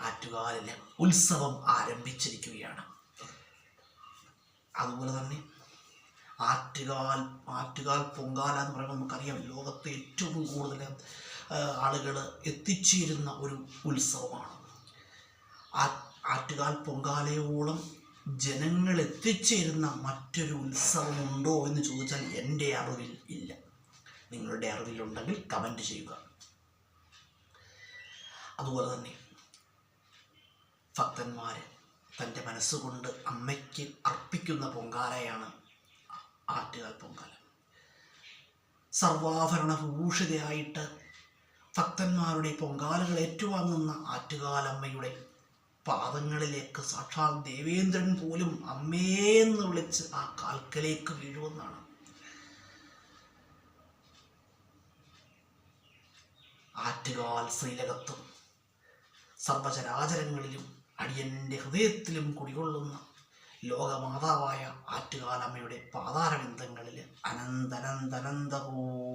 ആറ്റുകാലിലെ ഉത്സവം ആരംഭിച്ചിരിക്കുകയാണ്. അതുപോലെ തന്നെ ആറ്റുകാൽ പൊങ്കാല എന്ന് പറയുമ്പോൾ നമുക്കറിയാം, ലോകത്തെ ഏറ്റവും കൂടുതൽ ആളുകൾ എത്തിച്ചേരുന്ന ഒരു ഉത്സവമാണ്. ആറ്റുകാൽ പൊങ്കാലയോളം ജനങ്ങൾ എത്തിച്ചേരുന്ന മറ്റൊരു ഉത്സവമുണ്ടോ എന്ന് ചോദിച്ചാൽ എൻ്റെ അറിവിൽ ഇല്ല. നിങ്ങളുടെ അറിവിലുണ്ടെങ്കിൽ കമൻറ്റ് ചെയ്യുക. അതുപോലെ തന്നെ ഭക്തന്മാർ തൻ്റെ മനസ്സുകൊണ്ട് അമ്മയ്ക്ക് അർപ്പിക്കുന്ന പൊങ്കാലയാണ് ആറ്റുകാൽ പൊങ്കാല. സർവാഭരണ ഭൂഷിതയായിട്ട് ഭക്തന്മാരുടെ പൊങ്കാലകൾ ഏറ്റുവാങ്ങുന്ന ആറ്റുകാലമ്മയുടെ പാദങ്ങളിലേക്ക് സാക്ഷാൽ ദേവേന്ദ്രൻ പോലും അമ്മേന്ന് വിളിച്ച് ആ കാൽക്കലേക്ക് വീഴുമെന്നാണ്. ആറ്റുകാൽ ശ്രീലകത്തും സർവചരാചരങ്ങളിലും അടിയൻ്റെ ഹൃദയത്തിലും കുടികൊള്ളുന്ന ലോകമാതാവായ ആറ്റുകാലമ്മയുടെ പാതാരവിന്ദങ്ങളിൽ അനന്തനന്തനന്തകോടി